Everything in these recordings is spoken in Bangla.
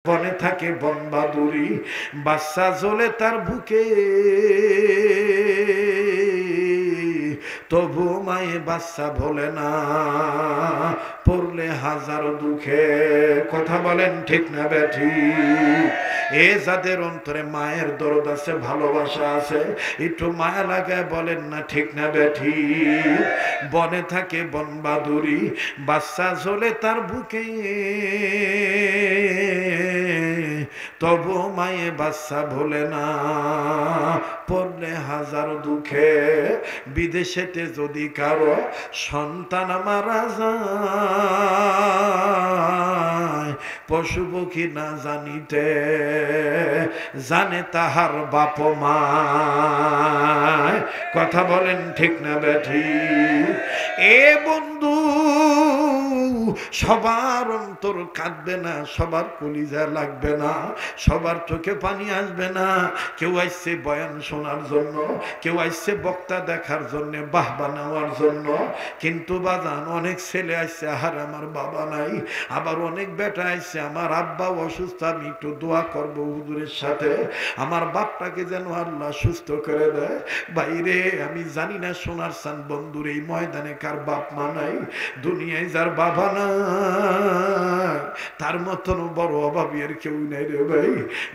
বনে থাকে বনবাদুরি, বাচ্চা জ্বলে তার বুকে, তবু মায়ে বাচ্চা বলে না, পড়লে হাজার দুঃখে। কথা বলেন ঠিক না বেঠি? এ যাদের অন্তরে মায়ের দরদ আছে, ভালোবাসা আছে, একটু মায়া লাগায় বলেন না ঠিক না বেঠি? বনে থাকে বনবাদুরি, বাচ্চা জ্বলে তার বুকে, তবু মায়ে বাচ্চা ভোলে না, পড়লে হাজার দুঃখে। বিদেশেতে যদি কারো সন্তান মারা যায়, পশু পক্ষী না জানিতে জানে তাহার বাপ মা। কথা বলেন ঠিক না বেঠি? এ বন্ধু, সবার অন্তর কাঁদবে না, সবার কলিজা লাগবে না, সবার চোখে পানি আসবে না। কেউ আসছে বয়ান শোনার জন্য, কেউ আসছে বক্তা দেখার জন্য, বাহবা নেওয়ার জন্য। কিন্তু বাজান, অনেক ছেলে আসছে, আর আমার বাবা নাই। আবার অনেক বেটা আসছে, আমার আব্বা অসুস্থ, আমি একটু দোয়া করব হুজুরের সাথে, আমার বাপটাকে যেন আল্লাহ সুস্থ করে দেয়। বাইরে আমি জানি না সোনার চান বন্ধুর এই ময়দানে কার বাপ মা নাই। দুনিয়ায় যার বাবা নাই, তার মতন বড় অভাবী আর কেউ নেই রে ভাই।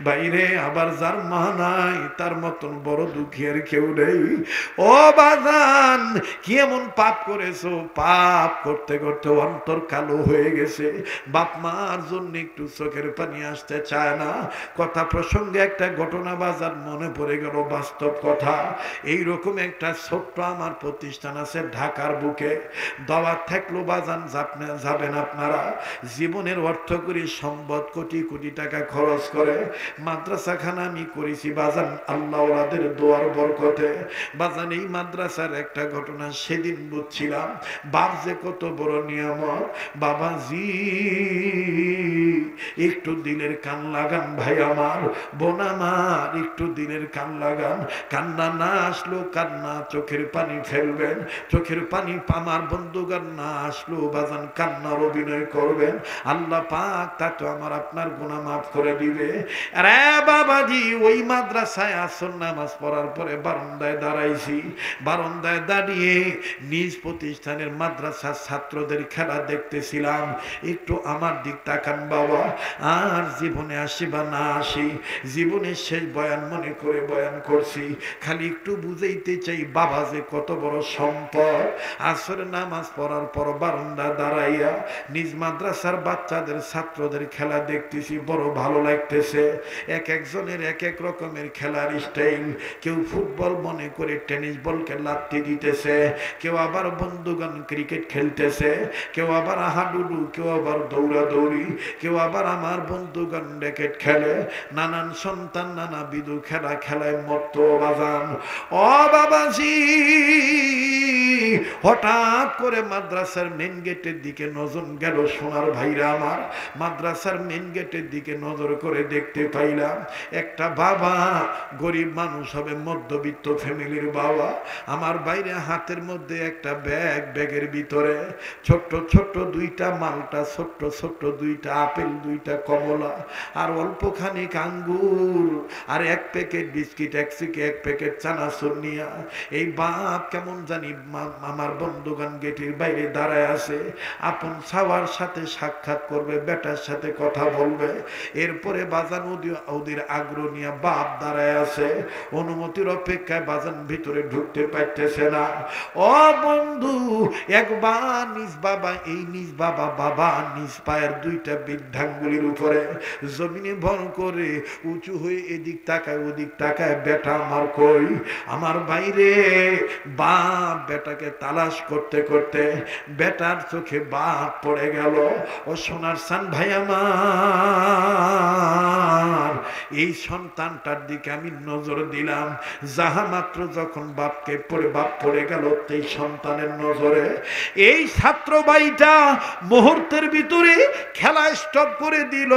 বাইরে আবার যার মা নাই, তার মতন বড় দুঃখী আর কেউ নেই। ও বাজান, কি এমন পাপ করেছো? পাপ করতে করতে অন্তর কালো হয়ে গেছে, বাপ মার জন্য একটু চোখের পানি আসতে চায় না। কথা প্রসঙ্গে একটা ঘটনা বাজার মনে পড়ে গেল, বাস্তব কথা। এইরকম একটা ছোট্ট আমার প্রতিষ্ঠান আছে ঢাকার বুকে, দাওয়াত থাকলো বাজান, যাবেন আপনারা। জীবনের অর্থ করি সম্পদ কোটি কোটি টাকা খরচ করে মাদ্রাসাখানা আমি করেছি বাজান, আল্লাহ ওনাদের দোয়ার বরকতে। বাজান, এই মাদ্রাসার একটা ঘটনা সেদিন বুঝছিলাম, বাপ যে কত বড় নিয়ামত। বাবাজি, একটু দিলের কান লাগান ভাই আমার, বোন আমার, একটু দিলের কান লাগান। কান্না না আসলো, কান্না চোখের পানি ফেলবেন, চোখের পানি আমার বন্ধুগান না আসলো বাজান কান্নার অভিনয় করবেন। আল্লাহ পাক তা তো আমার আপনার গুনাহ মাফ করে দিবে। আরে বাবাজি, ওই মাদ্রাসায় আসর নামাজ পড়ার পরে বারান্দায় দাঁড়াইছি, বারান্দায় দাঁড়িয়ে নিজ প্রতিষ্ঠানের মাদ্রাসার ছাত্রদের খেলা দেখতেছিলাম। একটু আমার দিক তাকান বাবা, আর জীবনে আসি বা না আসি, জীবনের শেষ বয়ান মনে করে বয়ান করছি। খালি একটু বুঝাইতে চাই বাবা যে কত বড় সম্পদ। আসরে নামাজ পড়ার পর বারান্দা দাঁড়াইয়া নিজ মাদ্রাসার বাচ্চাদের ছাত্রদের খেলা দেখতেছি, বড় ভালো লাগতেছে। এক একজনের এক এক রকমের খেলার স্টাইল। কেউ ফুটবল মনে করে টেনিস বলকে লাত্তি দিতেছে, কেউ আবার বন্ধুগান ক্রিকেট খেলতেছে, কেউ আবার হাডুডু, কেউ আবার দৌড়াদৌড়ি, কেউ আবার আমার বন্ধুগান র্যাকেট খেলে। নানান সন্তান নানা বিধু খেলা খেলায় মত বাজান। ও বাবাজি, হঠাৎ করে মাদ্রাসার মেন গেটের দিকে নজর গেল। সোনার ভাইরা আমার, মাদ্রাসার মেন গেটের দিকে নজর করে দেখতে পাইলাম একটা বাবা, গরিব মানুষ হবে, মধ্যবিত্ত ফ্যামিলির বাবা। আমার বাইরে হাতের মধ্যে একটা ব্যাগ, ব্যাগের ভিতরে ছোট্ট ছোট্ট দুইটা মালটা, ছোট্ট ছোট্ট দুইটা আপেল, দুইটা কমলা, আর অল্পখানি আঙ্গুর, আর এক প্যাকেট বিস্কিট, এক প্যাকেট চানাচুর নিয়া এই বাপ কেমন জানি আমার বন্ধুগান গেটের বাইরে দাঁড়ায় আছে। আপন ছাওয়ার সাথে সাক্ষাৎ করবে, বেটার সাথে কথা বলবে। এরপরে বাজান ওদের আগ্রহ নিয়ে বাপ দাঁড়ায় আছে, অনুমতির অপেক্ষায় বাজান ভিতরে ঢুকতে পারতেছে না। ও বন্ধু, একবার নিজ বাবা, এই নিজ বাবা, বাবা নিজ পায়ের দুইটা বৃদ্ধাঙ্গুলির উপরে জমিনে ভর করে উঁচু হয়ে এদিক তাকায় ওদিক তাকায়, বেটা আমার কই? আমার বাইরে বাপ বেটাকে তালাশ করতে করতে বেটার চোখে বাপ পড়ে গেল। ও সোনার সান ভাই আমার, এই সন্তানটার দিকে আমি নজর দিলাম। যাহা মাত্র যখন বাপকে পড়ে বাপ পড়ে গেল এই সন্তানের নজরে, এই ছাত্র ভাইটা মুহূর্তের ভিতরে খেলা স্টপ করে দিল।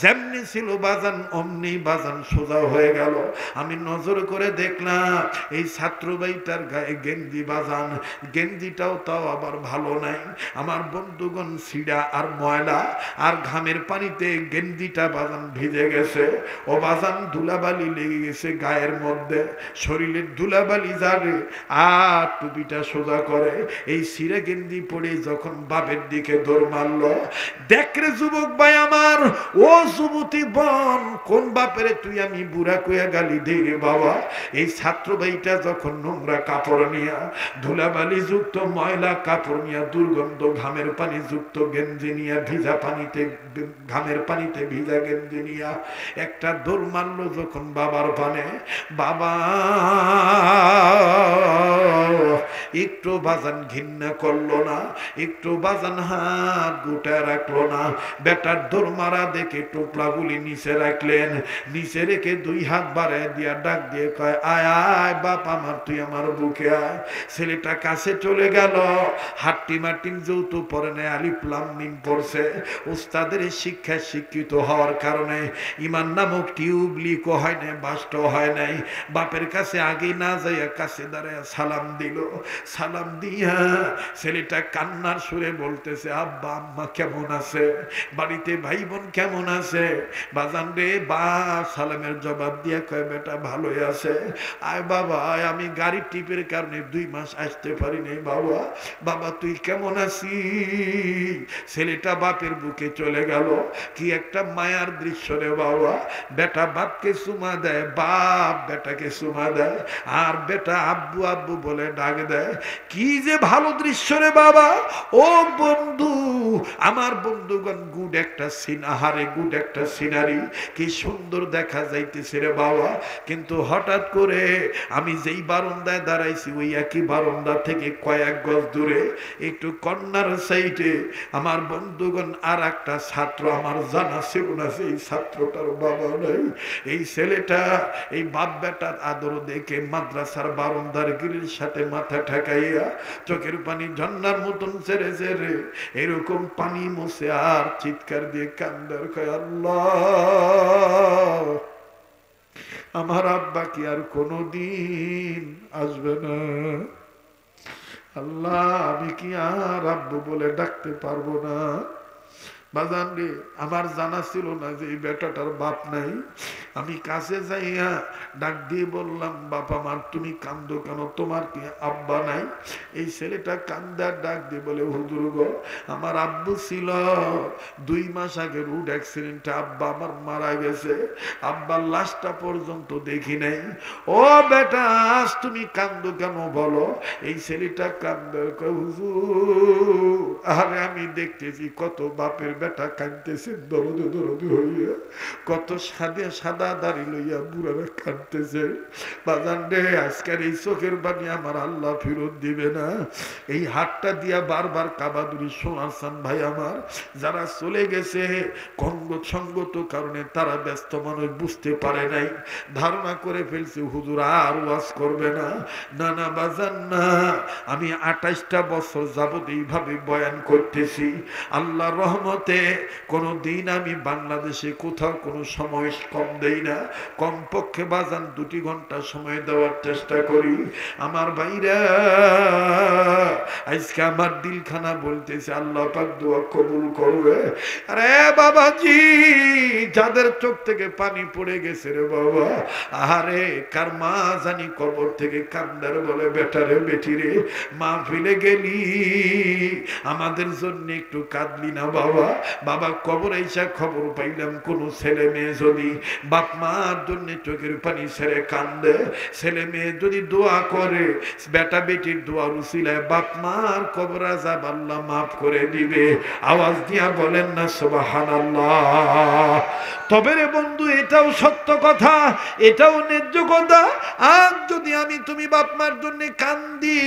যেমনি ছিল বাজান অমনি বাজান সোজা হয়ে গেল। আমি নজর করে দেখলাম এই ছাত্র ভাইটার গায়ে গেঞ্জি বাজান, গেঞ্জিটাও তাও আবার ভালো নাই। আমার বন্ধুগণ ছিড়া আর ময়লা আর ঘামের পানিতে গেঞ্জিটা বাজান ভিজে গেছে। ও বাজান ধুলাবালি লেগে গেছে গায়ের মধ্যে, শরীরের ধুলাবালি যাবে আর টুপিটা সোজা করে এই ছিঁড়ে গেঞ্জি পরে যখন বাপের দিকে দৌড় মারল। দেখরে যুবক ভাই আমার, ও যুবতী বোন, কোন বাপের তুই আমি বুড়া কইয়া গালি দিই রে বাবা। এই ছাত্র ভাইটা যখন নোংরা কাপড় নিয়া, ধুলাবালি যুক্ত ময়লা কাপড় নিয়া, দুর্গন্ধ ঘামের পানি যুক্ত গেঞ্জি নিয়া, ভিজা পানিতে ঘামের পানিতে ভিজা গেঞ্জি নিয়া একটা দৌড় মারলো যখন বাবার পানে, বাবা একটু বাজান ঘৃণা করলো না, একটু বাজান হাত গুটা রাখলো না। বেটার দৌড় মারা দেখে টোপলাগুলি নিচে রাখলেন, নিচে রেখে দুই হাত বাড়ায় দিয়া ডাক দিয়ে কয়, আয় আয় বাপ আমার, তুই আমার বুকে আয়। ছেলেটা কাছে চলে গেল। হাট্টি মাটিন যৌতু পরে নেয়, আলিফ লাম মিম পড়ছে। উস্তাদের শিক্ষায় শিক্ষিত হওয়ার কারণে ইমান নামক টিউব লিক হয় নাই, বাস্ট হয় নাই। বাপের কাছে আগে না যাইয়া কাছে দাঁড়ায় সালাম দিল। সালাম দিয়া ছেলেটা কান্নার সুরে বলতেছে, আব্বা আম্মা কেমন আছে, বাড়িতে ভাই বোন কেমন আছে? বাজান রে বা সালামের জবাব দিয়া কয়, বেটা ভালোই আছে। আয় বাবা আয়, আমি গাড়ির টিপের কারণে 2 মাস আসতে পারি নাই বাবা। বাবা তুই কেমন আছিস? ছেলেটা বাপের বুকে চলে গেল। কি একটা মায়ার দৃশ্য রে বাবা। বেটা বাপকে চুমা দেয়, বাপ বেটাকে চুমা দেয়, আর বেটা আব্বু আব্বু বলে ডাক দেয়। কি যে ভালো দৃশ্য রে বাবা। ও বন্ধু, আমার বন্ধুগণ, গুড একটা সিনাহারে, গুড একটা সিনারি, কি সুন্দর দেখা যাইতেছে রে বাবা। কিন্তু হঠাৎ করে আমি যেই বারান্দায় দাঁড়াইছি ওই একই বারান্দা থেকে কয়েক গজ দূরে একটু কর্নার সাইডে আমার বন্ধুগণ আর একটা ছাত্র আমার জানা ছিল না, সেই ছাত্রটার বাবা নাই। এই ছেলেটা এই বাপ বেটার আদর দেখে মাদ্রাসার বারান্দার গ্রিলের সাথে মাথা ঠেকাইয়া চোখের পানি ঝর্ণার মতন ছেড়ে ছেড়ে এরকম পানি মুছে আর চিৎকার দিয়ে কান্দার কয়, আল্লাহ আমার আব্বা কি আর কোনদিন আসবে না? আল্লাহ আমি কি আর আব্বু বলে ডাকতে পারবো না? বাজান রে, আমার জানা ছিল না যে এই বেটাটার বাপ নাই। আমি কাছে যাইয়া ডাক দিয়ে বললাম, বাপ আমার তুমি কান্দো কেন, তোমার কি আব্বা নাই? এই ছেলেটা কান্দার ডাক দিয়ে বলে, হুজুর গো আমার আব্বু ছিল, 2 মাস আগে রোড অ্যাক্সিডেন্টে আব্বা আমার মারা গেছে, আব্বার লাশটা পর্যন্ত দেখি নাই। ও বেটা আজ তুমি কান্দো কেন বলো? এই ছেলেটা কান্দার কয়, হুজুর আরে আমি দেখতেছি কত বাপের বেটা কাঁদতেছে দরদে দরদে হইয়া, কত সাদা সাদা দাড়ি লইয়া বুড়ারা কাঁদতেছে। বাজান রে, আজকের এই চোখের পানি আমার আল্লাহ ফেরত দিবে না। এই হাতটা দিয়া বারবার কাবাদুরি শোনাচ্ছেন ভাই আমার, যারা চলে গেছে সঙ্গত কারণে তারা ব্যস্ত মানুষ বুঝতে পারে নাই, ধারণা করে ফেলছে হুজুর আর ওয়াজ করবে না। না না বাজান না, আমি 28টা বছর যাবত এইভাবে বয়ান করতেছি। আল্লাহর রহমতে কোনো দিন আমি বাংলাদেশে কোথাও কোনো সময় কম দেই না, কমপক্ষে বাজান 2 ঘন্টা সময় দেওয়ার চেষ্টা করি। আমার ভাইরা আজকে আমার দিলখানা বলতেছে আল্লাহ পাক দোয়া কবুল করবে। আরে বাবাজি, যাদের চোখ থেকে পানি পড়ে গেছে রে বাবা, আরে কার মা জানি কবর থেকে কান্দার বলে, বেটারে বেটিরে মা ফেলে গেলি, আমাদের জন্য একটু কাঁদলি না বাবা? বাবা কবর আইসা খবর পাইলাম কোন ছেলে মেয়ে যদি বাপ মার জন্য চোখের পানি ছেড়ে কান্দে, ছেলে মেয়ে যদি দোয়া করে, বেটা বেটির দোয়ার উসিলায় বাপ মার কবর আযাব আল্লাহ মাফ করে দিবে। আওয়াজ দিয়া বলেন না সুবহানাল্লাহ। তবে রে বন্ধু, এটাও সত্য কথা, এটাও ন্যায্য কথা। আজ যদি আমি তুমি বাপ মার জন্য কান্দি,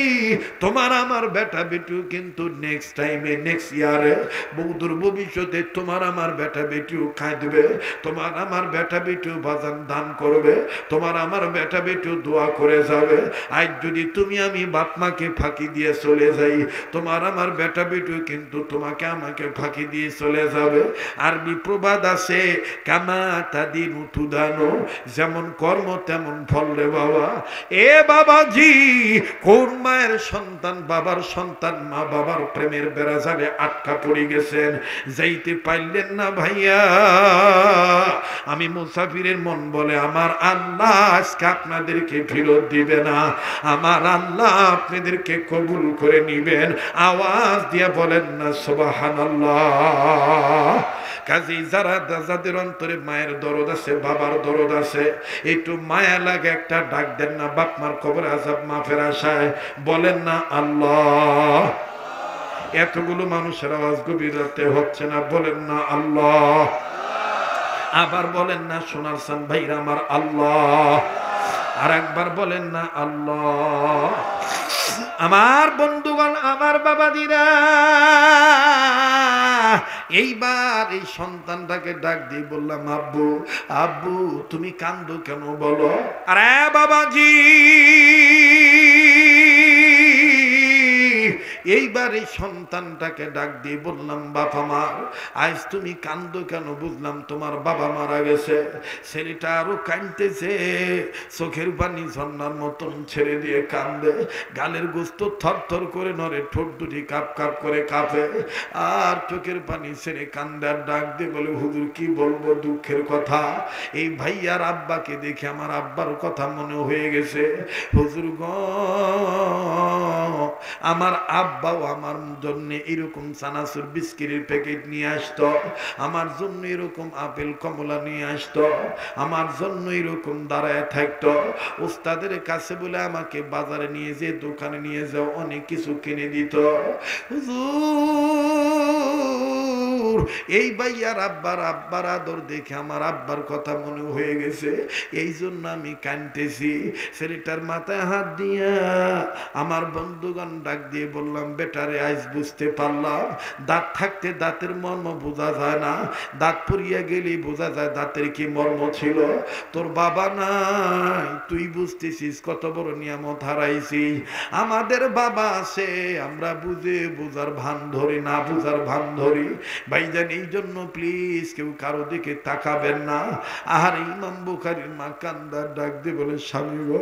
তোমার আমার বেটা বেটিও কিন্তু নেক্সট টাইমে, নেক্সট ইয়ারে, বহুদূর ভবিষ্যতে তোমার আমার বেটা বেটিও কাঁদবে, তোমার আমার বেটা বেটিও বাজান দান করবে, তোমার আমার বেটা বেটিও দোয়া করে যাবে। আজ যদি তুমি আমি বাপ মাকে ফাঁকি দিয়ে চলে যাই, তোমার আমার বেটা বেটিও কিন্তু তোমাকে আমাকে ফাঁকি দিয়ে চলে যাবে। আরবি প্রবাদ আছে, কামা তাদিন উঠুদানো, যেমন কর্ম তেমন ফল রে বাবা। এ বাবাজি, কোন মায়ের সন্তান বাবার সন্তান মা বাবার প্রেমের বেড়াজালে আটকা পড়ে গেছেন, যাইতে পারলেন না ভাইয়া। আমি মুসাফিরের মন বলে, আমার আল্লাহ আজকে আপনাদেরকে ফেরত দিবে না, আমার আল্লাহ আপনাদেরকে কবুল করে নিবেন। আওয়াজ দিয়ে বলেন না সুবহানাল্লাহ। কাজী যাদের অন্তরে মায়ের দরদ আছে, বাবার দরদ আছে, একটু মায়া লাগে, একটা ডাক দেন না বাপ মার কবরে আযাব মাফের আশায়, বলেন না আল্লাহ। এতগুলো মানুষের আওয়াজ গভীর রাতে হচ্ছে না, বলেন না আল্লাহ। আবার বলেন না সোনার সান ভাইরা আমার, আল্লাহ। আর একবার বলেন না আল্লাহ। আমার বন্ধুগণ, আমার বাবাদিরা, এইবার এই সন্তানটাকে ডাক দিয়ে বললাম, আব্বু আব্বু তুমি কান্দো কেন বলো? আরে বাবাজি, এইবার এই সন্তানটাকে ডাক দিয়ে বললাম, বাবা মার আজ তুমি কান্দো কেন? বুঝলাম তোমার বাবা মারা গেছে। ছেলেটা আরো কাঁদতেছে, চোখের পানি ঝর্ণার মতন ছেড়ে দিয়ে কান্দে, গালের গোস্ত থর থর করে নড়ে, ঠোঁট দুটি কাপ কাপ করে কাঁপে, আর চোখের পানি ছেড়ে কান্দে। আর ডাক দিয়ে বলে, হুজুর কি বলবো দুঃখের কথা, এই ভাইয়ার আব্বাকে দেখে আমার আব্বার কথা মনে হয়ে গেছে। হুজুর গো, আমার আব্বাও আমার জন্য এরকম চানাচুর বিস্কিটের প্যাকেট নিয়ে আসতো, আমার জন্য এরকম আপেল কমলা নিয়ে আসতো, আমার জন্য এরকম দাঁড়ায় থাকতো। ওস্তাদের কাছে বলে আমাকে বাজারে নিয়ে যে, দোকানে নিয়ে যাও, অনেক কিছু কিনে দিত। হুজুর, এই ভাইয়ার আব্বার আদর দেখে আমার আব্বার কথা মনে হয়ে গেছে, এই জন্য আমি কাঁদতেছি। ছেলেটার মাথায় হাত দিয়া আমার বন্ধুগণ ডাক দিয়ে বললাম, বেটারে আজ বুঝতে পারলাম, দাঁত থাকতে দাঁতের মর্ম বোঝা যায় না, দাঁত পড়িয়া গেলেই বোঝা যায় দাঁতের কি মর্ম ছিল। তোর বাবা নাই, তুই বুঝতেছিস কত বড় নিয়ামত হারাইছি। আমাদের বাবা আছে, আমরা বুঝে বোঝার ভান ধরি, না বুঝার ভান ধরি। ভাইজান, এই জন্য প্লিজ কেউ কারো দিকে তাকাবেন না। আর ইমাম বুখারীর মা কান্দার ডাক দিয়ে বলে, স্বামী গো,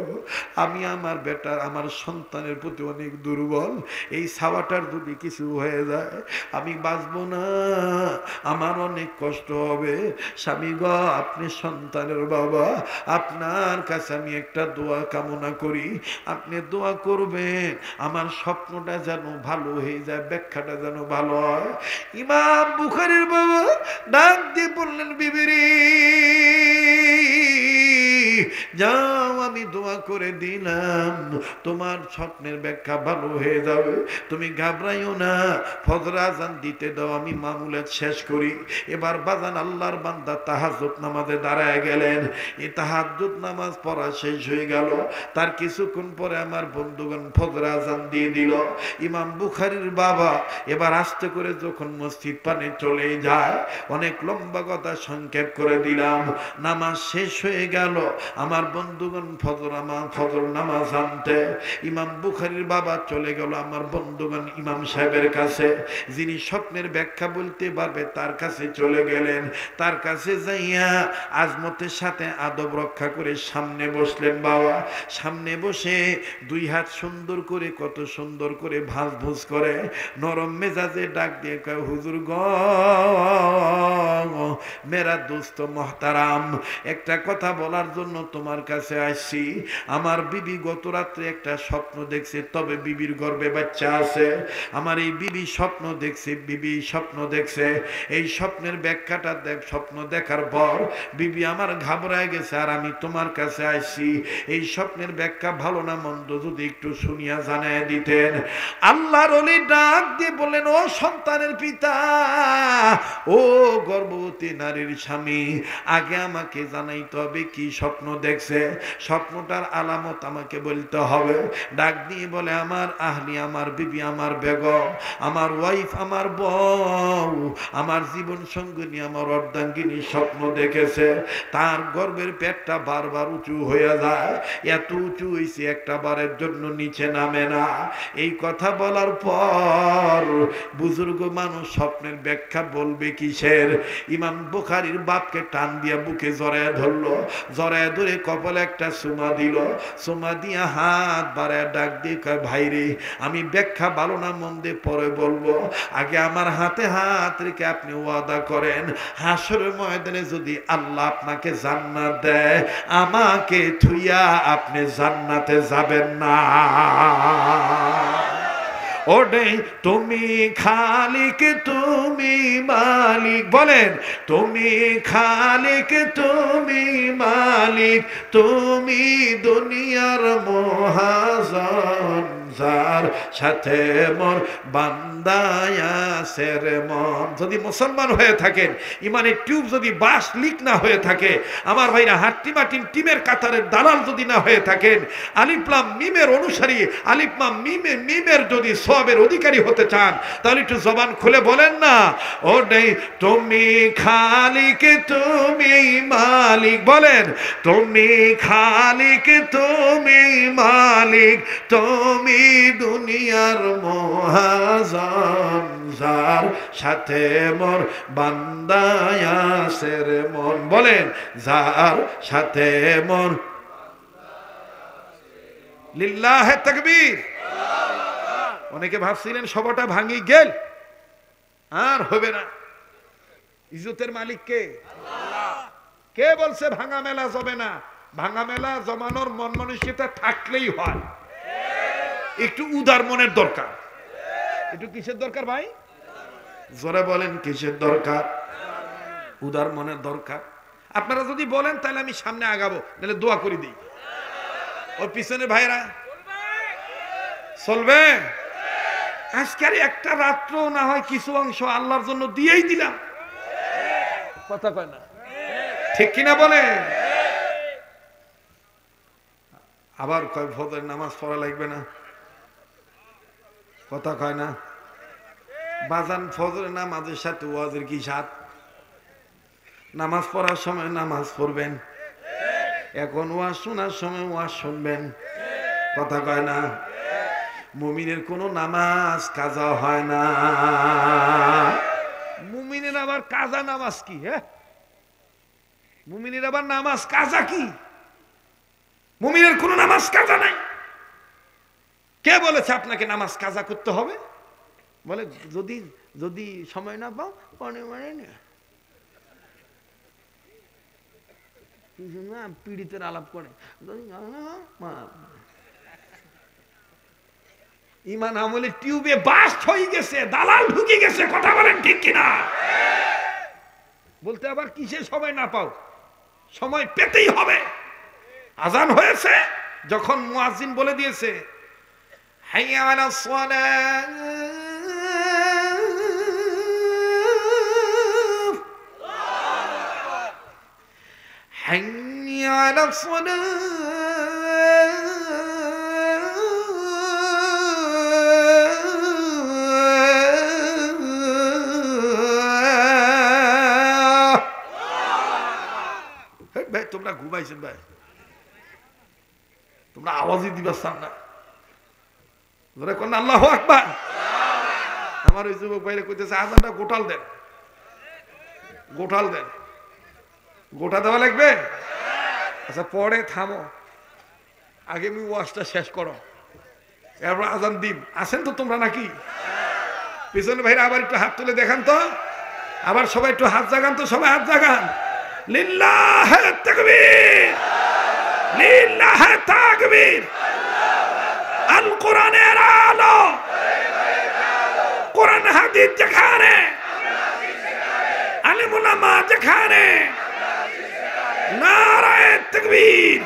আমি আমার বেটার, আমার সন্তানের প্রতি অনেক দুর্বল, এই ছাওয়াটার যদি কিছু হয়ে যায় আমি বাঁচবো না, আমার অনেক কষ্ট হবে। স্বামী গো, আপনি সন্তানের বাবা, আপনার কাছে আমি একটা দোয়া কামনা করি, আপনি দোয়া করবেন আমার স্বপ্নটা যেন ভালো হয়ে যায়, ব্যাখ্যাটা যেন ভালো হয়। ইমাম বুখারীর বাবা ডাক দিয়ে বললেন, বিবিরি যাও, আমি দোয়া করে দিলাম, তোমার স্বপ্নের ব্যাখ্যা ভালো হয়ে যাবে, তুমি ঘাবড়াইও না, ফজর আজান দিতে দাও, আমি মামুলাত শেষ করি। এবার বাজান আল্লাহর বান্দা তাহাজ্জুদ নামাজে দাঁড়ায় গেলেন। এই তাহাজ্জুদ নামাজ পড়া শেষ হয়ে গেল, তার কিছুক্ষণ পরে আমার বন্ধুগণ ফজর আজান দিয়ে দিল। ইমাম বুখারীর বাবা এবার আস্তে করে যখন মসজিদ পানে চলে যায়, অনেক লম্বা কথা সংক্ষেপ করে দিলাম, নামাজ শেষ হয়ে গেল। আমার বন্ধুগণ ফজর নামাজ আনতে ইমাম বুখারীর বাবা চলে গেল আমার বন্ধুগণ ইমাম সাহেবের কাছে, যিনি স্বপ্নের ব্যাখ্যা বলতে পারবে তার কাছে চলে গেলেন। তার কাছে যাইয়া আজমতের সাথে আদব রক্ষা করে সামনে বসলেন। বাবা সামনে বসে দুই হাত সুন্দর করে, কত সুন্দর করে ভাঁজ ভুজ করে নরম মেজাজে ডাক দিয়ে কয়, হুজুর গো, মেরা দোস্ত মহতারাম, একটা কথা বলার জন্য তোমার তোমার কাছে আসছি। আমার বিবি গত রাত্রে একটা স্বপ্ন দেখছে, তবে বিবির গর্ভে বাচ্চা আছে। আমার এই বিবি স্বপ্ন দেখছে, বিবি স্বপ্ন দেখছে। এই স্বপ্নের ব্যাখ্যাটা স্বপ্ন দেখার পর বিবি আমার ঘাবড়ায় গেছে, আর আমি তোমার কাছে আসছি। এই স্বপ্নের ব্যাখ্যা ভালো না মন্দ যদি একটু শুনিয়া জানায় দিতেন। আল্লাহর ওলি ডাক দিয়ে বললেন, ও সন্তানের পিতা, ও গর্ভবতী নারীর স্বামী, আগে আমাকে জানাইতে হবে কি স্বপ্ন দেখছে, স্বপ্নটার আলামত আমাকে বলতে হবে। ডাক দিয়ে বলে, আমার আহলি, আমার বিবি, আমার বেগম, আমার ওয়াইফ, আমার বউ, আমার জীবন সঙ্গিনী, আমার অর্ধাঙ্গিনী স্বপ্ন দেখেছে। তার গর্ভের পেটটা বারবার উঁচু হয়ে যায়, এত উঁচু হয়েছে একটা বারের জন্য নিচে নামে না। এই কথা বলার পর বুজুর্গ মানুষ স্বপ্নের ব্যাখ্যা বলবে কিসের? ইমাম বুখারীর বাপকে টান দিয়া বুকে জড়ায় ধরলো, জড়ায় ধরে কপালে একটা চুমা দিল, চুমা দিয়া হাত বাড়ায় ডাক দিয়ে কয়, ভাইরে, আমি ব্যাখ্যা ভালো না মন্দে পরে বলবো, আগে আমার হাতে হাত রেখে আপনি ওয়াদা করেন, হাসরের ময়দানে যদি আল্লাহ আপনাকে জান্নাত দেয়, আমাকে থুইয়া আপনি জান্নাতে যাবেন না। ওরে তুমি খালিক, তুমি মালিক, বলেন, তুমি খালিক, তুমি মালিক, তুমি দুনিয়ার মহাজন, যার সাথে মোর বান্দায় আছে রে মন। যদি মুসলমান হয়ে থাকেন, ইমানের টিউব যদি বাস লিক না হয়ে থাকে, আমার ভাইরা হাট্টিমাটিম টিমের কাতারের দালাল যদি না হয়ে থাকেন, আলিফলাম মিমের অনুসারী, আলিফলাম মিমের যদি সওয়াবের অধিকারী হতে চান, তাহলে একটু জবান খুলে বলেন না, ও নেই তুমি খালিক, তুমি মালিক, বলেন, তুমি খালিক, তুমি মালিক, তুমি দুনিয়ার মহাজন, যার সাথে মোর বান্দায় আছে রে মন, বলেন, যার সাথে মোর, লিল্লাহে তাকবীর। অনেকে ভাবছিলেন সবাটা ভাঙি গেল, আর হবে না। ইজ্জতের মালিক কে? কে বলছে ভাঙা মেলা যাবে না? ভাঙা মেলা জমানোর মন মানসিকতা থাকলেই হয়, একটু উদার মনের দরকার। একটু কিসের দরকার ভাই? জোরে বলেন, কিসের দরকার? উদার মনের দরকার। আপনারা যদি বলেন তাহলে আমি সামনে আগাবো, নাহলে দোয়া করে দিই। ওর পিছনে ভাইরা চলবে। আজকের একটা রাত্র না হয় কিছু অংশ আল্লাহর জন্য দিয়েই দিলাম, কথা কয় না, ঠিক কিনা বলে? আবার কয় ফজরের নামাজ পড়া লাগবে না, কথা কয় না। বাজান, ফজরের নামাজের সাথে ওয়াজের কি সাথ? নামাজ পড়ার সময় নামাজ পড়বেন, এখন ওয়াজ শোনার সময় ওয়াজ শুনবেন, কথা কয় না। মুমিনের কোনো নামাজ কাজা হয় না। মুমিনের আবার কাজা নামাজ কি? হ্যাঁ, মুমিনের আবার নামাজ কাজা কি? মুমিনের কোনো নামাজ কাজা নাই। কে বলেছে আপনাকে নামাজ কাজা করতে হবে? বলে যদি যদি সময় না পাও পরে পীড়িতের আলাপ করে। ইমান আমলে টিউবে বাস্ট হয়ে গেছে, দালাল ঢুকে গেছে, কথা বলেন ঠিক কিনা? বলতে আবার কিসে সময় না পাও? সময় পেতেই হবে। আজান হয়েছে, যখন মুয়াজ্জিন বলে দিয়েছে হাইয়া আলাস সালাহ, হাইয়া আলাস সালাহ, ভাই তোমরা ঘুমাইছেন ভাই, তোমরা আওয়াজই দিবার চান না, ধরে কোন আল্লাহু আকবার। আমার ওই যুবক ভাইরা কইতেছে আজানটা গোটাল দেন, গোটাল দেন। গোটা দেওয়া লাগবে? আচ্ছা পরে থামো, আগে আমি ওয়াজটা শেষ করো, এরপর আজান দিন। আছেন তো তোমরা নাকি? পিছনে ভাইরা আবার একটু হাত তুলে দেখান তো, আবার সবাই একটু হাত জাগান তো, সবাই হাত জাগান। লিল্লাহে তাকবীর, লিল্লাহি তাকবীর। আল কোরআনের আলো, কোরআন হাদিস যেখানে, আলেম উলামা যেখানে, নারায়ে তাকবীর।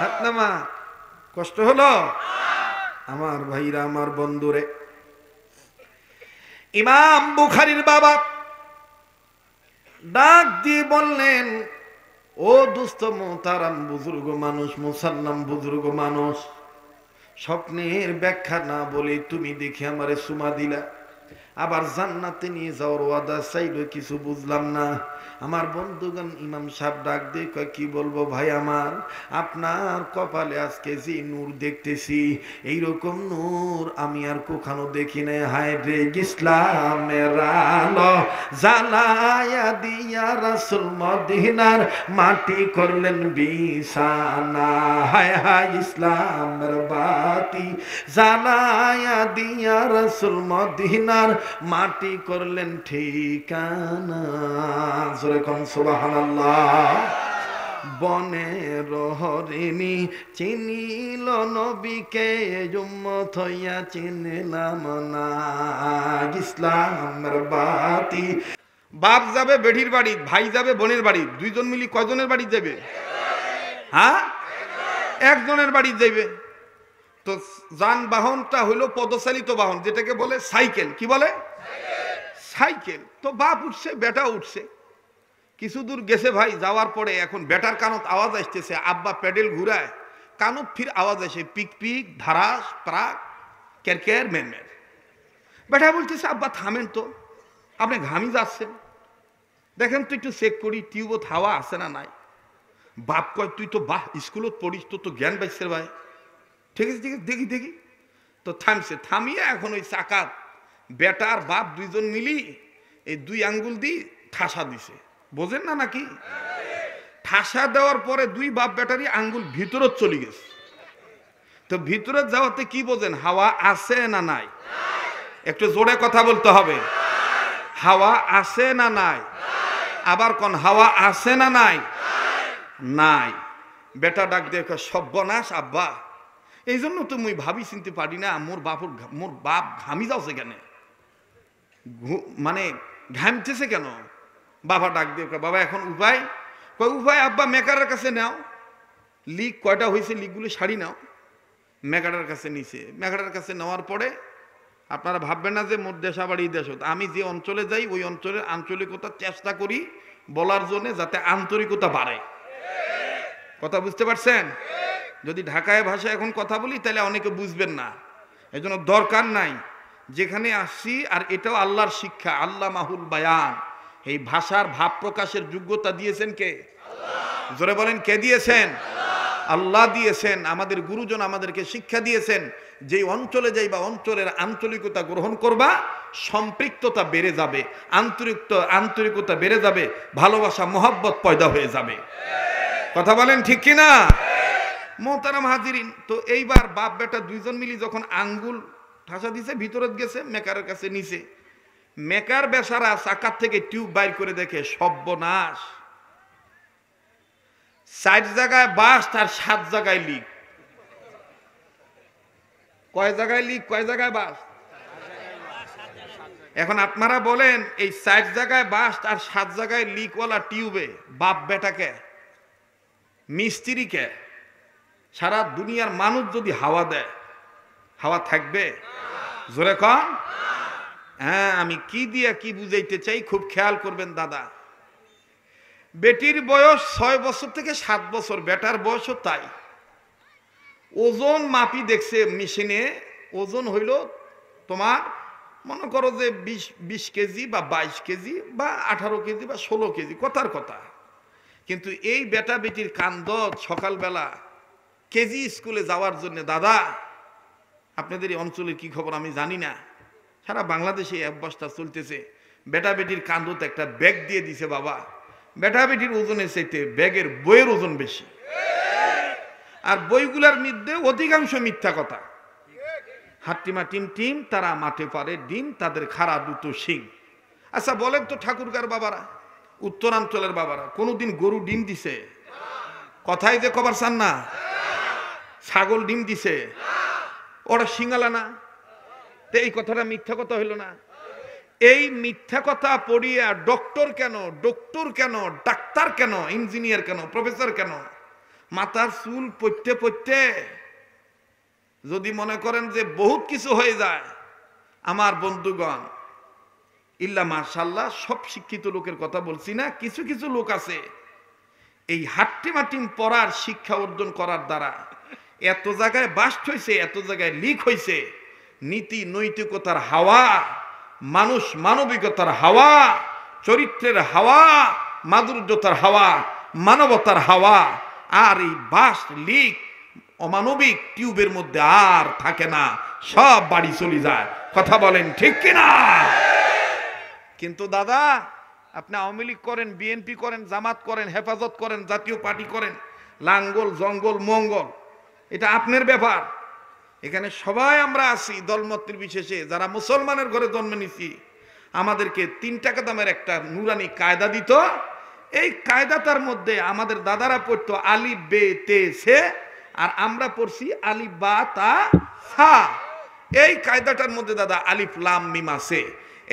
হাত নামা। কষ্ট হলো আমার ভাইরা, আমার বন্ধুরে। ইমাম বুখারীর বাবা ডাক দিয়ে বললেন, ও দোস্ত মোহতারাম, বুজুর্গ মানুষ, মুসাল্লাম বুজুর্গ মানুষ, স্বপ্নের ব্যাখ্যা না বলে তুমি দেখে আমারে সুমা দিলা, আবার জান্নাতে নিয়ে যাওয়ার ওয়াদা চাইল, কিছু বুঝলাম না। আমার বন্ধুগণ, ইমাম সাহেব ডাক দিয়ে কয়, কি বলবো ভাই আমার, আপনার কপালে আজকে যে নূর দেখতেছি, এইরকম নূর আমি আর কখনো দেখি নাই। হায় রে, ইসলামের আলো জ্বালায়া দিয়া রাসূল মদিনার মাটি করলেন বিছানা। হায় হায়, ইসলামের বাতি জ্বালায়া দিয়া রাসূল মদিনার মাটি করলেন ঠিকানা। জোরে কোন সুবহানাল্লাহ। বনের হরিণী চিনিল নবীকে, উম্মত হইয়া চিনিলাম না। ইসলামের বাতি। বাপ যাবে বেঠির বাড়ি, ভাই যাবে বোনের বাড়ি, দুইজন মিলি কয়জনের বাড়ি যাবে? হ্যাঁ, একজনের বাড়ি যাবে। তো যানবাহনটা হইলো পদচালিত বাহন, যেটাকে বলে সাইকেল। কি বলে? সাইকেল। তো বাপ উঠছে, বেটা উঠছে, কিছু দূর গেছে ভাই, যাওয়ার পরে এখন বেটার কানত আওয়াজ আসতেছে, আব্বা প্যাডেল ঘুরায়, কানত ফির আওয়াজ আসে, পিক পিক, ধারাস, প্রাক, ক্যারক্যার, মেরমের। বেটা বলতেছে, আব্বা থামেন তো, আপনি ঘামি যাচ্ছেন, দেখেন তো একটু চেক করি টিউবত হাওয়া আছে না নাই। বাপ কয়, তুই তো বাহ স্কুলত পড়িস, তো জ্ঞান পাইছে ভাই। ঠিক আছে ঠিক আছে, দেখি দেখি। তো থামছে, থামিয়ে এখন ওই চাকাত বেটার বাপ দুইজন মিলি এই দুই আঙ্গুল দিয়ে ঠাসা দিছে। বোঝেন না নাকি? ঠাসা দেওয়ার পরে দুই বাপ বেটারই আঙ্গুল ভিতরত চলে গেছে। তো ভিতরে যাওয়াতে কি বোঝেন? হাওয়া আছে না নাই? একটু জোরে কথা বলতে হবে। হাওয়া আছে না নাই? আবার কোন হাওয়া আছে না নাই? নাই। বেটা ডাক দিয়ে সর্বনাশ আব্বা, এই জন্য তো মুই ভাবি চিনতে পারি না, মোর বাপ ঘামি যাচ্ছে কেন, মানে ঘামতেছে কেন? বাবা ডাক দিয়ে বাবা এখন উপায়? কয় উপায় আব্বা মেকারের কাছে নাও, লিক কয়টা হয়েছে লিকগুলো সারি নাও। মেকারের কাছে নিছে। মেকারের কাছে নেওয়ার পরে আপনারা ভাববেন না যে মোর দেশাবাড়ি দেশ, আমি যে অঞ্চলে যাই ওই অঞ্চলের আঞ্চলিকতা চেষ্টা করি বলার জন্য, যাতে আন্তরিকতা বাড়ে। কথা বুঝতে পারছেন? যদি ঢাকায় ভাষায় এখন কথা বলি তাহলে অনেকে বুঝবেন না, এই জন্য দরকার নাই। যেখানে আসছি, আর এটাও আল্লাহর শিক্ষা, আল্লাহ মাহুল বায়ান, এই ভাষার ভাব প্রকাশের যোগ্যতা দিয়েছেন কে? জোরে বলেন, কে দিয়েছেন? আল্লাহ দিয়েছেন। আমাদের গুরুজন আমাদেরকে শিক্ষা দিয়েছেন, যে অঞ্চলে যাইবা অঞ্চলের আঞ্চলিকতা গ্রহণ করবা, সম্পৃক্ততা বেড়ে যাবে, আন্তরিকতা বেড়ে যাবে, ভালোবাসা মহব্বত পয়দা হয়ে যাবে। কথা বলেন ঠিক কিনা? মোহতারাম হাজিরিন, তো এইবার বাপ বেটা দুইজন মিলি যখন আঙ্গুল ঠাসা দিছে, ভিতরত গেছে, মেকারের কাছে নিছে। মেকার বেচারা চাকার থেকে টিউব বাইর করে দেখে সর্বনাশ, 4 জায়গায় বাস আর 7 জায়গায় লিক। কয় জায়গায় লিক, কয় জায়গায় বাস? এখন আপনারা বলেন, এই 4 জায়গায় বাস আর 7 জায়গায় লিকওয়ালা টিউবে বাপ বেটাকে, মিস্ত্রিকে, সারা দুনিয়ার মানুষ যদি হাওয়া দেয়, হাওয়া থাকবে? জোরে কন। হ্যাঁ, আমি কি দিয়ে কি বুঝাইতে চাই খুব খেয়াল করবেন দাদা। বেটির বয়স 6 বছর থেকে 7 বছর, বেটার বয়সও তাই। ওজন মাপি দেখছে মেশিনে, ওজন হইল তোমার মনে করো যে 20 কেজি বা 22 কেজি বা 18 কেজি বা 16 কেজি, কথার কথা। কিন্তু এই বেটা বেটির কান্দত সকালবেলা কেজি স্কুলে যাওয়ার জন্য। দাদা, আপনাদের এই অঞ্চলের কি খবর আমি জানি না, সারা বাংলাদেশে এই অভ্যাসটা চলতেছে। বেটা বেটির কান্দত একটা ব্যাগ দিয়ে দিছে বাবা, বেটা বেটির ওজনের চাইতে ব্যাগের বইয়ের ওজন বেশি, আর বইগুলার মধ্যে অধিকাংশ মিথ্যা কথা। হাট্টিমা টিম টিম, তারা মাঠে পারে ডিম, তাদের খাড়া দুটো শিং। আচ্ছা বলেন তো ঠাকুরগার বাবারা, উত্তরাঞ্চলের বাবারা, কোনোদিন গরু ডিম দিছে? কথাই যে কবার চান না? ছাগল ডিম দিছে, ওরা সিঙ্গালা না, তো এই কথাটা মিথ্যা কথা হইল না? এই মিথ্যা কথা পড়িয়া ডক্টর কেন, ডাক্তার কেন, ইঞ্জিনিয়ার কেন, প্রফেসর কেন, মাথার চুল পড়তে পড়তে যদি মনে করেন যে বহুত কিছু হয়ে যায়, আমার বন্ধুগণ, ইল্লা মাশাআল্লাহ, সব শিক্ষিত লোকের কথা বলছি না, কিছু কিছু লোক আছে এই হাট্টিমাটিম পড়ার শিক্ষা অর্জন করার দ্বারা এত জায়গায় বাস্ট হয়েছে, এত জায়গায় লিক হয়েছে, নীতি নৈতিকতার হাওয়া, মানুষ মানবিকতার হাওয়া, চরিত্রের হাওয়া, মাধুর্যতার হাওয়া, মানবতার হাওয়া, আর এই বাস্ট লিক অমানবিক টিউবের মধ্যে আর থাকে না, সব বাড়ি চলে যায়। কথা বলেন ঠিক কিনা? কিন্তু দাদা, আপনি আওয়ামী লীগ করেন, বিএনপি করেন, জামাত করেন, হেফাজত করেন, জাতীয় পার্টি করেন, লাঙ্গল জঙ্গল মঙ্গল, এটা আপনার ব্যাপার। এখানে সবাই আমরা আছি দলমত নির্বিশেষে, যারা মুসলমানের ঘরে জন্ম নিছি। আমাদেরকে 3 টাকা দামের একটা নুরানি কায়দা দিত, এই কায়দাটার মধ্যে আমাদের দাদারা পড়তো আলিফ বে তে সে, আর আমরা পড়ছি আলিফ বা তা সা। এই কায়দাটার মধ্যে দাদা আলিফ লাম মিম আছে।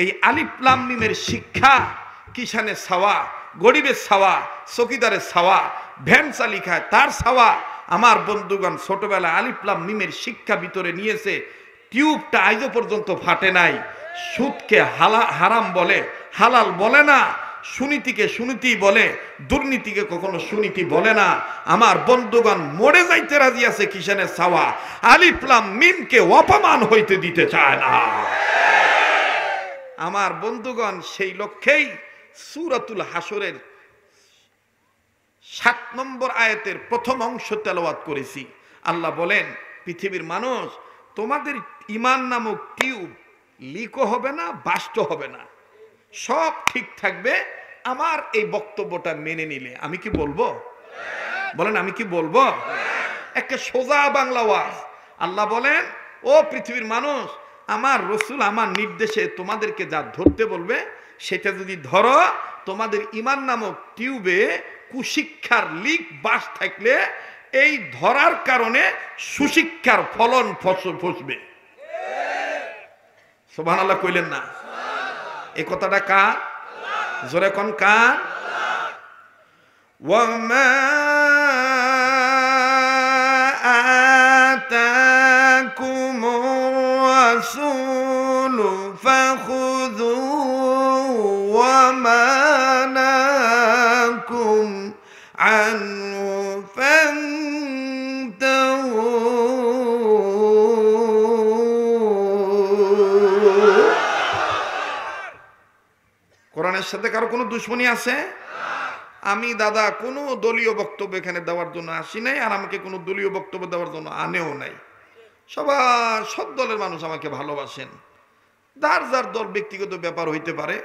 এই আলিফ লাম মিমের শিক্ষা কিষানের ছাওয়া, গরিবের ছাওয়া, চকিদারের ছাওয়া, ভ্যান চালি খায় তার ছাওয়া। আমার বন্ধুগণ ছোটবেলায় আলিফ লাম মিমের শিক্ষা ভিতরে নিয়েছে, টিউবটা আজও পর্যন্ত ফাটে নাই। সুদকে হারাম বলে, হালাল বলে না, সুনীতিকে সুনীতি বলে, দুর্নীতিকে কখনো সুনীতি বলে না। আমার বন্ধুগণ মরে যাইতে রাজি আছে কিষানের ছাওয়া, আলিফ লাম মিমকে অপমান হইতে দিতে চায় না। আমার বন্ধুগণ সেই লক্ষ্যেই সূরাতুল হাসরের 7 নম্বর আয়াতের প্রথম অংশ তেলাওয়াত করেছি। আল্লাহ বলেন, পৃথিবীর মানুষ, তোমাদের ঈমান নামক টিউব লিকও হবে না, বাস্ট হবে না, সব ঠিক থাকবে আমার এই বক্তব্যটা মেনে নিলে। আমি কি বলবো? বলেন আমি কি বলবো? একটা সোজা বাংলা ওয়াজ। আল্লাহ বলেন, ও পৃথিবীর মানুষ, আমার রসুল আমার নির্দেশে তোমাদেরকে যা ধরতে বলবে সেটা যদি ধরো, তোমাদের ঈমান নামক টিউবে কুশিক্ষার লিক বাস থাকলে এই ধরার কারণে সুশিক্ষার ফলন ফসবে। সুবহানাল্লাহ কইলেন না? এই কথাটা কার? জোরে কোন কার? ওয়ামা আতাকুমুর রাসূলু ফাখুযুহু ওয়ামা নাহাকুম আনহু ফান্তাহু। কোরআনের সাথে কারো কোনো দুশ্মনী আছে? আমি দাদা কোনো দলীয় বক্তব্য এখানে দেওয়ার জন্য আসি নাই, আর আমাকে কোনো দলীয় বক্তব্য দেওয়ার জন্য আনেও নাই। সব দলের মানুষ আমাকে ভালোবাসেন। যার যার দল ব্যক্তিগত ব্যাপার হইতে পারে।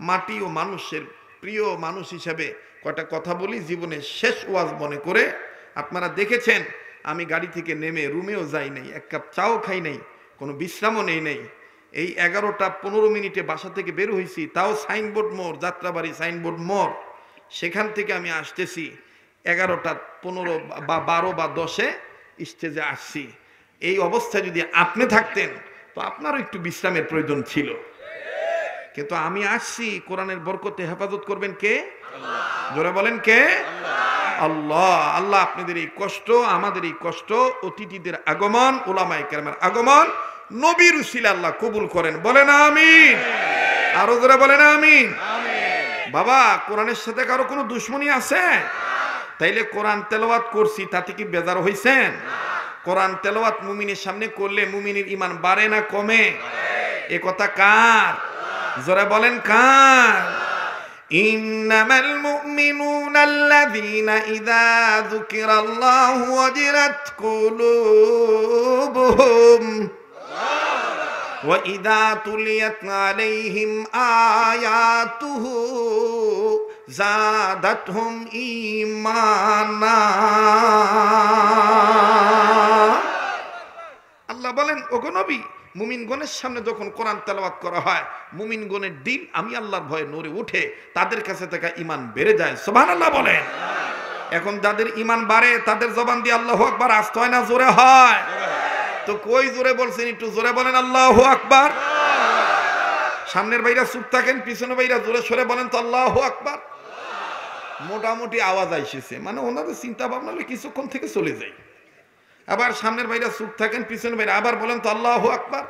মাটি ও মানুষের প্রিয় মানুষ হিসেবে কয়টা কথা বলি, জীবনের শেষ ওয়াজ মনে করে। আপনারা দেখেছেন আমি গাড়ি থেকে নেমে রুমেও যাই নাই, এক কাপ চাও খাই নাই, কোনো বিশ্রামও নেই নাই। এই 11টা 15 মিনিটে বাসা থেকে বের হয়েছি, তাও সাইনবোর্ড মোড়, যাত্রাবাড়ি সাইনবোর্ড মোড়, সেখান থেকে আমি আসতেছি 11টা 15 বা 12 বা 10-এ স্টেজে আসছি। এই অবস্থায় যদি আপনি থাকতেন তো আপনারও একটু বিশ্রামের প্রয়োজন ছিল, কিন্তু আমি আসছি। কোরআনের বরকতে হেফাজত করবেন কে? জোরে বলেন কে? আল্লাহ। আল্লাহ আপনাদের এই কষ্ট, আমাদের এই কষ্ট, অতিথিদের আগমন, উলামায়ে কেরামের আগমন, নবীর উসিলা আল্লাহ কবুল করেন। বলেন আমিন। আরো জোরে বলেন আমিন। বাবা, কোরআনের সাথে কারো কোনো দুশ্মনী আছে? তাইলে কোরআন তেলাওয়াত করছি, তাতে কি বেজার হইছেন? কোরআন তেলাওয়াত মুমিনের সামনে করলে মুমিনের ঈমান বাড়ে না কমে? এ কথা কার? জোরে বলেন কার? ইন্নামাল মুমিনুনা আল্লাযীনা ইযা যুকিরাল্লাহু ওয়াজিলাত কুলুবুহুম ওয়া ইযা তুলিয়াত আলাইহিম আয়াতুহু যাদাতহুম ঈমানা। আল্লাহ বলেন, ওগো নবী, মুমিনগণের সামনে যখন কোরআন তেলাওয়াত করা হয়, মুমিনগণের দিল আমি আল্লাহর ভয়ে নড়ে উঠে, তাদের কাছে থাকা ঈমান বেড়ে যায়। সুবহানাল্লাহ বলেন। এখন যাদের ইমান বাড়ে তাদের জবান দিয়ে আল্লাহু আকবার আসতে হয় না জোরে হয়? তো কই জোরে বলছেন, একটু জোরে বলেন আল্লাহু আকবার। সামনের ভাইরা চুপ থাকেন, পিছনের ভাইরা জোরে সরে বলেন তো আল্লাহু আকবার। মোটামুটি আওয়াজ আইসেছে, মানে ওনাদের চিন্তা ভাবনা হলে কিছুক্ষণ থেকে চলে যায়। আবার সামনের ভাইরা চুপ থাকেন, পিছনের ভাইরা আবার বলেন তো আল্লাহু আকবার।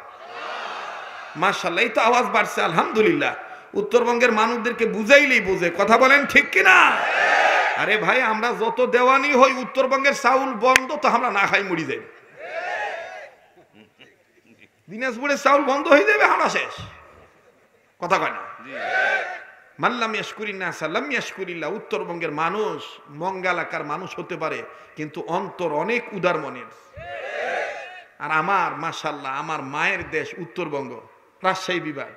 মাশাআল্লাহ, এই তো আওয়াজ বাড়ছে আলহামদুলিল্লাহ। উত্তরবঙ্গের মানুষদেরকে বুঝাইলেই বুঝে, কথা বলেন ঠিক কিনা? আরে ভাই, আমরা যত দেওয়ানি হই, উত্তরবঙ্গের চাউল বন্ধ তো আমরা না খাই মরি যাই। দিনাজপুরের চাউল বন্ধ হয়ে যাবে, আমরা শেষ। কথা কয় না? মাল্লাম ইয়াশকুরিন নাস লাম ইয়াশকুরিল্লাহ। উত্তরবঙ্গের মানুষ মঙ্গালাকার মানুষ হতে পারে, কিন্তু অন্তর অনেক উদার মনের। আর আমার মাশাআল্লাহ, আমার মায়ের দেশ উত্তরবঙ্গ, রাজশাহী বিভাগ।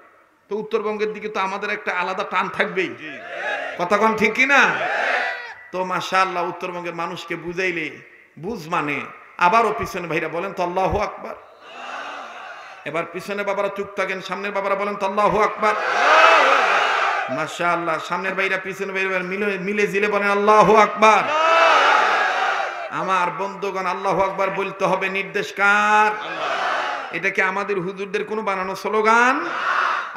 তো উত্তরবঙ্গের দিকে তো আমাদের একটা আলাদা টান থাকবেই, কথা কন ঠিক কিনা? তো মাশাআল্লাহ, উত্তরবঙ্গের মানুষকে বুঝাইলে বুঝ মানে। আবারও পিছনে ভাইরা বলেন তো আল্লাহু আকবার। এবার পিছনে বাবারা চুপ থাকেন, সামনের বাবারা বলেন তো আল্লাহু আকবার। মাশাআল্লাহ, সামনের ভাইরা পিছনে ভাইরা মিলে জিলে বলেন আল্লাহু আকবার। আমার বন্ধুগণ, আল্লাহু আকবার বলতে হবে, নির্দেশ কার? এটা কি আমাদের হুজুরদের কোনো বানানো স্লোগান?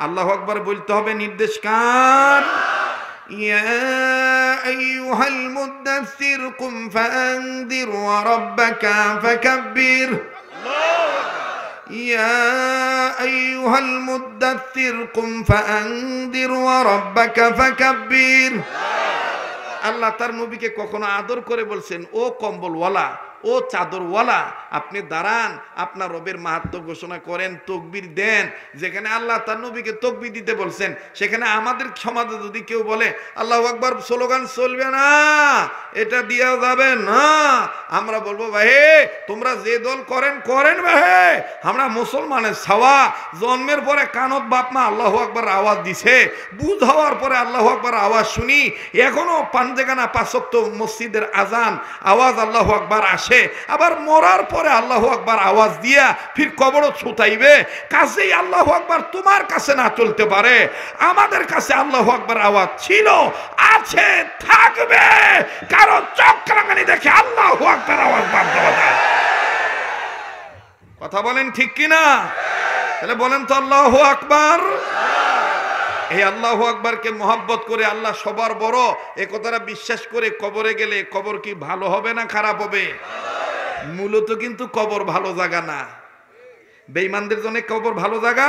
আল্লাহু আকবার বলতে হবে, নির্দেশ কার? ইয়া আইয়ুহাল মুদাসসির কুম ফাআনদির ওয়া রাব্বাকা ফাকাব্বির। ইয়া আইয়ুহাল মুদাসসির কুম ফাআনদির ওয়া রাব্বাকা ফাকাব্বির। আল্লাহ তার নবীকে কখনো আদর করে বলছেন, ও কম্বলওয়ালা, ও চাদরওয়ালা, আপনি দাঁড়ান, আপনার রবের মাহাত্ম্য ঘোষণা করেন, তকবীর দেন। যেখানে আল্লাহ তার নবীকে তকবীর দিতে বলছেন, সেখানে আমাদের সমাজে যদি কেউ বলে আল্লাহু আকবার স্লোগান চলবে না, এটা দেওয়া যাবে না, আমরা বলবো ভাই তোমরা যে দল করেন করেন ভাই, আমরা মুসলমানের ছাওয়া। জন্মের পরে কানত বাপ মা আল্লাহু আকবার আওয়াজ দিছে, বুঝ হওয়ার পরে আল্লাহু আকবার আওয়াজ শুনি। এখনো পাঞ্জেগানা পাঁচ ওয়াক্ত মসজিদের আজান আওয়াজ আল্লাহু আকবার আসে। আবার মরার পরে আল্লাহু আকবার আওয়াজ দিয়া ফির কবরও ছুটাইবে। কাছেই আল্লাহু আকবার তোমার কাছে না চলতে পারে, আমাদের কাছে আল্লাহু আকবার আওয়াজ ছিল, আছে, থাকবে। কারো চোখ রাঙানি দেখে আল্লাহু আকবার আওয়াজ বাদ দেওয়া যায়। কথা বলেন ঠিক কিনা? তাহলে বলেন তো আল্লাহু আকবার। এই আল্লাহু আকবারকে মহব্বত করে, আল্লাহ সবার বড় এ কথাটা বিশ্বাস করে কবরে গেলে কবর কি ভালো হবে না খারাপ হবে? মূলত কিন্তু কবর ভালো জায়গা না, বেঈমানদের জন্য কবর ভালো জায়গা।